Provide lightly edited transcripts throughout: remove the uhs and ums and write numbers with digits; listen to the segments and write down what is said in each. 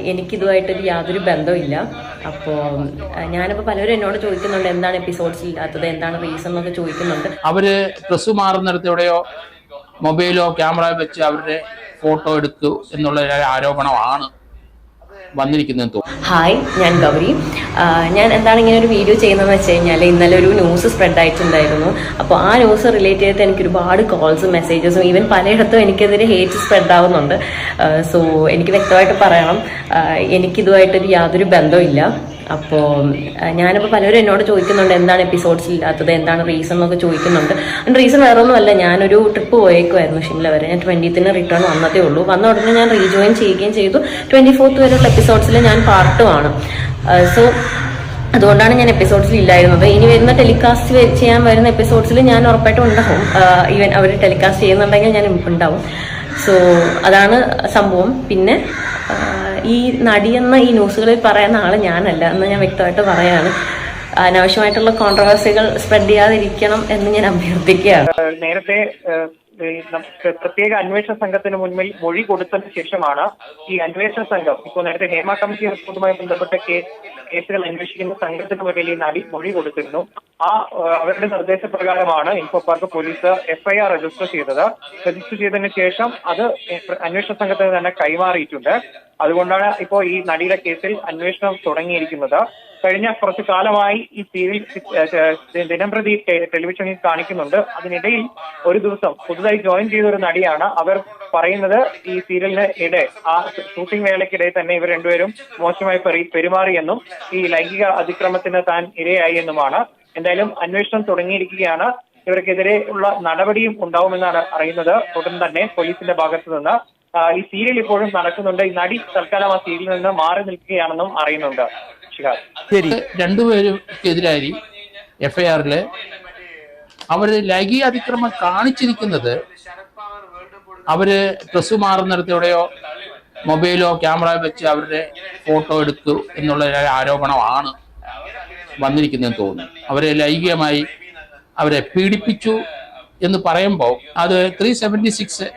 എനിക്കിതുമായിട്ടൊരു യാതൊരു ബന്ധമില്ല. അപ്പോൾ ഞാനിപ്പോൾ പലരും എന്നോട് ചോദിക്കുന്നുണ്ട് എന്താണ് എപ്പിസോഡ്സ് ഇല്ലാത്തത്, എന്താണ് റീസൺ എന്നൊക്കെ ചോദിക്കുന്നുണ്ട്. അവര് ഡ്രസ്സ് മാറുന്നിടത്തോടെയോ മൊബൈലോ ക്യാമറ വെച്ച് അവരുടെ ഫോട്ടോ എടുക്കൂ എന്നുള്ള ആരോപണമാണ് വന്നിരിക്കുന്നതെന്ന് തോന്നുന്നു. ഹായ്, ഞാൻ ഗൗരി. ഞാൻ എന്താണ് ഇങ്ങനെ ഒരു വീഡിയോ ചെയ്യുന്നതെന്ന് വെച്ച് കഴിഞ്ഞാൽ, ഇന്നലെ ഒരു ന്യൂസ് സ്പ്രെഡ് ആയിട്ടുണ്ടായിരുന്നു. അപ്പോൾ ആ ന്യൂസ് റിലേറ്റ് ചെയ്തിട്ട് എനിക്ക് ഒരുപാട് കോൾസും മെസ്സേജസും ഈവൻ പലയിടത്തും എനിക്കെതിരെ ഹേറ്റ് സ്പ്രെഡ് ആവുന്നുണ്ട്. സോ എനിക്ക് വ്യക്തമായിട്ട് പറയണം, എനിക്കിതുമായിട്ടൊരു യാതൊരു ബന്ധമില്ല. അപ്പോൾ ഞാനിപ്പോൾ പലരും എന്നോട് ചോദിക്കുന്നുണ്ട് എന്താണ് എപ്പിസോഡ്സ് ഇല്ലാത്തത്, എന്താണ് റീസൺ എന്നൊക്കെ ചോദിക്കുന്നുണ്ട്. അതിൻ്റെ റീസൺ വേറെ ഒന്നുമല്ല, ഞാനൊരു ട്രിപ്പ് പോയേക്കുമായിരുന്നു ഷിംല വരെ. ഞാൻ 20th റിട്ടേൺ വന്നതേ ഉള്ളൂ. വന്ന ഉടനെ ഞാൻ റീജോയിൻ ചെയ്യുകയും ചെയ്തു. 24th വരെയുള്ള എപ്പിസോഡ്സിൽ ഞാൻ പാർട്ടുമാണ്. സോ അതുകൊണ്ടാണ് ഞാൻ എപ്പിസോഡ്സിൽ ഇല്ലായിരുന്നത്. ഇനി വരുന്ന ടെലികാസ്റ്റ് ചെയ്യാൻ വരുന്ന എപ്പിസോഡ്സിൽ ഞാൻ ഉറപ്പായിട്ടും ഉണ്ടാവും. ഈവൻ അവർ ടെലികാസ്റ്റ് ചെയ്യുന്നുണ്ടെങ്കിൽ ഞാൻ ഉണ്ടാവും. സോ അതാണ് സംഭവം. പിന്നെ ഈ നടിയെന്ന ഈ ന്യൂസുകളിൽ പറയുന്ന ആൾ ഞാനല്ല എന്ന് ഞാൻ വ്യക്തമായിട്ട് പറയാണ്. അനാവശ്യമായിട്ടുള്ള കോൺട്രവേഴ്സികൾ സ്പ്രെഡ് ചെയ്യാതിരിക്കണം എന്ന് ഞാൻ അഭ്യർത്ഥിക്കുകയാണ്. നേരത്തെ പ്രത്യേക അന്വേഷണ സംഘത്തിന് മുന്നിൽ മൊഴി കൊടുത്തതിന് ശേഷമാണ് ഈ അന്വേഷണ സംഘം ഇപ്പോൾ നേരത്തെ ഹേമ കമ്മിറ്റി റിപ്പോർട്ടുമായി ബന്ധപ്പെട്ട കേസുകൾ അന്വേഷിക്കുന്ന സംഘത്തിന് മുന്നിൽ ഈ നടി മൊഴി കൊടുത്തിരുന്നു. അവരുടെ നിർദ്ദേശപ്രകാരമാണ് info park police FIR register ചെയ്തത്. രജിസ്റ്റർ ചെയ്തതിനു ശേഷം അത് അന്വേഷണ സംഘത്തിന് തന്നെ കൈമാറിയിട്ടുണ്ട്. അതുകൊണ്ടാണ് ഇപ്പോൾ ഈ നടിയുടെ കേസിൽ അന്വേഷണം തുടങ്ങിയിരിക്കുന്നത്. കഴിഞ്ഞ കുറച്ചു കാലമായി ഈ സീരിയൽ ദിനംപ്രതി ടെലിവിഷനിൽ കാണിക്കുന്നുണ്ട്. അതിനിടയിൽ ഒരു ദിവസം പുതുതായി ജോയിൻ ചെയ്ത ഒരു നടിയാണ്. അവർ പറയുന്നത് ഈ സീരിയലിന് ആ ഷൂട്ടിംഗ് വേളയ്ക്കിടെ തന്നെ ഇവർ രണ്ടുപേരും മോശമായി പെരുമാറിയെന്നും ഈ ലൈംഗിക അതിക്രമത്തിന് താൻ ഇരയായി എന്നുമാണ്. എന്തായാലും അന്വേഷണം തുടങ്ങിയിരിക്കുകയാണ്. ഇവർക്കെതിരെ ഉള്ള നടപടിയും ഉണ്ടാവുമെന്നാണ് അറിയുന്നത്. ഉടൻ തന്നെ പോലീസിന്റെ ഭാഗത്തു നിന്ന് ഈ സീരിയൽ ഇപ്പോഴും നടക്കുന്നുണ്ട്. ഈ നടി തൽക്കാലം ആ സീരിയലിൽ നിന്ന് മാറി നിൽക്കുകയാണെന്നും അറിയുന്നുണ്ട്. ശരി, രണ്ടുപേർക്കെതിരായി FIRല് അവര് ലൈംഗിക അതിക്രമം കാണിച്ചിരിക്കുന്നത് അവര് ഡ്രസ്സ് മാറുന്നിടത്തോടെയോ മൊബൈലോ ക്യാമറ വെച്ച് അവരുടെ ഫോട്ടോ എടുക്കൂ എന്നുള്ള ആരോപണമാണ് വന്നിരിക്കുന്നതെന്ന് തോന്നുന്നു. അവരെ ലൈംഗികമായി അവരെ പീഡിപ്പിച്ചു എന്ന് പറയുമ്പോൾ അത് 376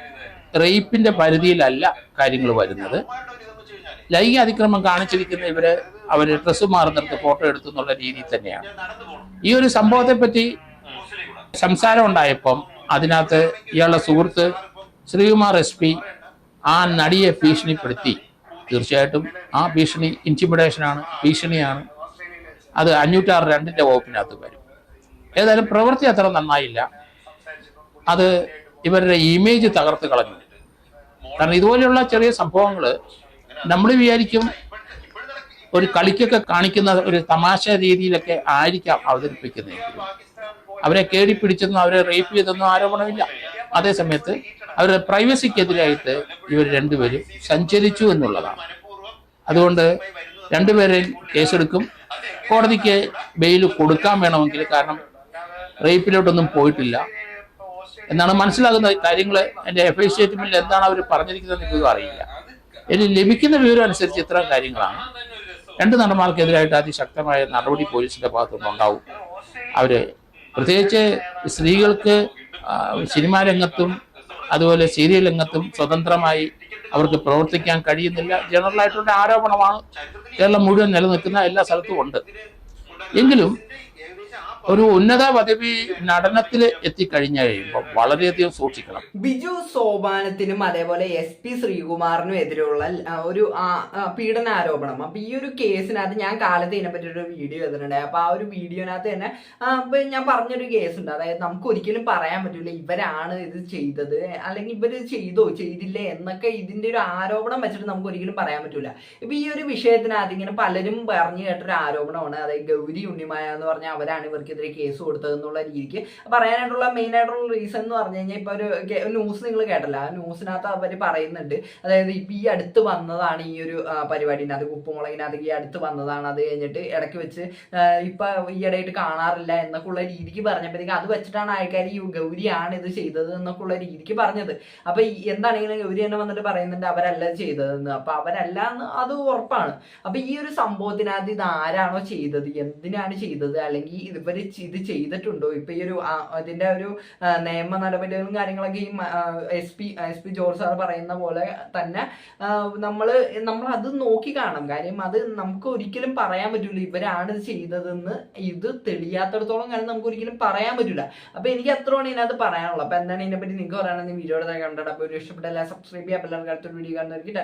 റേപ്പിന്റെ പരിധിയിലല്ല കാര്യങ്ങൾ വരുന്നത്. ലൈംഗിക അതിക്രമം കാണിച്ചിരിക്കുന്ന അവര് ഡ്രസ്സ് മാറുന്നിടത്ത് ഫോട്ടോ എടുത്തു എന്നുള്ള രീതിയിൽ തന്നെയാണ്. ഈ ഒരു സംഭവത്തെ പറ്റി സംസാരം ഉണ്ടായപ്പം അതിനകത്ത് ഇയാളുടെ സുഹൃത്ത് ശ്രീകുമാർ SP ആ നടിയെ ഭീഷണിപ്പെടുത്തി. തീർച്ചയായിട്ടും ആ ഭീഷണി ഇന്റിമിഡേഷനാണ്, ഭീഷണിയാണ്. അത് 506(2) വകുപ്പിനകത്ത് വരും. ഏതായാലും പ്രവൃത്തി അത്ര നന്നായില്ല. അത് ഇവരുടെ ഇമേജ് തകർത്ത് കളഞ്ഞു. കാരണം ഇതുപോലെയുള്ള ചെറിയ സംഭവങ്ങൾ നമ്മൾ വിചാരിക്കും ഒരു കളിക്കൊക്കെ കാണിക്കുന്ന ഒരു തമാശ രീതിയിലൊക്കെ ആയിരിക്കാം അവതരിപ്പിക്കുന്നതെങ്കിലും അവരെ കേടി പിടിച്ചെന്നും അവരെ റേപ്പ് ചെയ്തെന്നും ആരോപണമില്ല. അതേസമയത്ത് അവരുടെ പ്രൈവസിക്കെതിരായിട്ട് ഇവർ രണ്ടുപേരും സഞ്ചരിച്ചു എന്നുള്ളതാണ്. അതുകൊണ്ട് രണ്ടുപേരെയും കേസെടുക്കും. കോടതിക്ക് ബെയിൽ കൊടുക്കാൻ വേണമെങ്കിൽ, കാരണം റേപ്പിലോട്ടൊന്നും പോയിട്ടില്ല എന്നാണ് മനസ്സിലാകുന്ന കാര്യങ്ങൾ. എൻ്റെ FI സ്റ്റേറ്റ്മെന്റിൽ എന്താണ് അവർ പറഞ്ഞിരിക്കുന്നത് എനിക്കും അറിയില്ല. ഇനി ലഭിക്കുന്ന വിവരം അനുസരിച്ച് ഇത്തരം കാര്യങ്ങളാണ്. രണ്ട് നടന്മാർക്കെതിരായിട്ട് അതിശക്തമായ നടപടി പോലീസിന്റെ ഭാഗത്തുനിന്ന് ഉണ്ടാവും. അവര് പ്രത്യേകിച്ച് സ്ത്രീകൾക്ക് സിനിമാ രംഗത്തും അതുപോലെ സീരിയൽ രംഗത്തും സ്വതന്ത്രമായി അവർക്ക് പ്രവർത്തിക്കാൻ കഴിയുന്നില്ല. ജനറലായിട്ടുള്ള ആരോപണമാണ്. കേരളം മുഴുവൻ നിലനിൽക്കുന്ന എല്ലാ സ്ഥലത്തും ഉണ്ട്. എങ്കിലും ഒരു ഉന്നത പദവി നടനത്തിൽ എത്തിക്കഴിഞ്ഞു കഴിയുമ്പോൾ വളരെയധികം സൂക്ഷിക്കണം. ബിജു സോപാനത്തിനും അതേപോലെ SP ശ്രീകുമാറിനും എതിരെയുള്ള ഒരു പീഡനാരോപണം. അപ്പൊ ഈ ഒരു കേസിനകത്ത് ഞാൻ കാലത്ത് ഇതിനെപ്പറ്റി ഒരു വീഡിയോ ചെയ്തിട്ടുണ്ടായി. അപ്പൊ ആ ഒരു വീഡിയോനകത്ത് തന്നെ ഞാൻ പറഞ്ഞൊരു കേസ് ഉണ്ട്. അതായത് നമുക്ക് ഒരിക്കലും പറയാൻ പറ്റില്ല ഇവരാണ് ഇത് ചെയ്തത്, അല്ലെങ്കിൽ ഇവര് ചെയ്തോ ചെയ്തില്ലേ എന്നൊക്കെ ഇതിന്റെ ഒരു ആരോപണം വെച്ചിട്ട് നമുക്ക് ഒരിക്കലും പറയാൻ പറ്റൂല. ഇപ്പൊ ഈ ഒരു വിഷയത്തിനകത്ത് ഇങ്ങനെ പലരും പറഞ്ഞു കേട്ടൊരു ആരോപണമാണ്. അതായത് ഗൗരി ഉണ്ണിമായ എന്ന് പറഞ്ഞാൽ അവരാണ് ഇവർക്കെതിരെ കേസ് കൊടുത്തത് എന്നുള്ള രീതിക്ക് പറയാനായിട്ടുള്ള മെയിൻ ആയിട്ടുള്ള റീസൺ എന്ന് പറഞ്ഞു കഴിഞ്ഞാൽ ഇപ്പൊ ഒരു ന്യൂസ് നിങ്ങൾ കേട്ടല്ല, ആ ന്യൂസിനകത്ത് അവർ പറയുന്നുണ്ട്. അതായത് ഇപ്പൊ ഈ അടുത്ത് വന്നതാണ് ഈ ഒരു പരിപാടിനകത്ത്, ഉപ്പുമുളകിനകത്ത് ഈ അടുത്ത് വന്നതാണ്. അത് കഴിഞ്ഞിട്ട് ഇടയ്ക്ക് വെച്ച് ഇപ്പൊ ഈയിടെയായിട്ട് കാണാറില്ല എന്നൊക്കെ ഉള്ള രീതിക്ക് പറഞ്ഞപ്പോഴത്തേക്ക് അത് വെച്ചിട്ടാണ് ആൾക്കാർ ഈ ഗൗരിയാണ് ഇത് ചെയ്തത് എന്നൊക്കെ ഉള്ള രീതിക്ക് പറഞ്ഞത്. അപ്പൊ എന്താണെങ്കിലും ഗൗരി തന്നെ വന്നിട്ട് പറയുന്നുണ്ട് അവരല്ല ചെയ്തതെന്ന്. അപ്പൊ അവരല്ല എന്ന് അത് ഉറപ്പാണ്. അപ്പൊ ഈ ഒരു സംഭവത്തിനകത്ത് ഇത് ആരാണോ ചെയ്തത്, എന്തിനാണ് ചെയ്തത്, അല്ലെങ്കിൽ ഇവര് ഇത് ചെയ്തിട്ടുണ്ടോ, ഇപ്പൊ ഈ ഒരു ഇതിന്റെ ഒരു നിയമ നടപടികളും കാര്യങ്ങളൊക്കെ ഈ എസ് പി ജോർജ് സാർ പറയുന്ന പോലെ തന്നെ നമ്മൾ അത് നോക്കി കാണണം. കാര്യം അത് നമുക്ക് ഒരിക്കലും പറയാൻ പറ്റില്ല ഇവരാണ് ഇത് ചെയ്തതെന്ന്. ഇത് തെളിയാത്തടത്തോളം കാര്യം നമുക്ക് ഒരിക്കലും പറയാൻ പറ്റില്ല. അപ്പൊ എനിക്ക് അത്രയാണ് ഇതിനകത്ത് പറയാനുള്ളത്. അപ്പൊ എന്താണ് ഇതിനെപ്പറ്റി നിങ്ങൾക്ക് പറയാനുള്ള വീഡിയോ കണ്ടിട്ട് അപ്പോൾ ഒരു ഇഷ്ടപ്പെട്ട സബ്സ്ക്രൈബ് ചെയ്യാൻ എല്ലാവർക്കും അടുത്തൊരു വീഡിയോ കാണുന്നവർക്ക്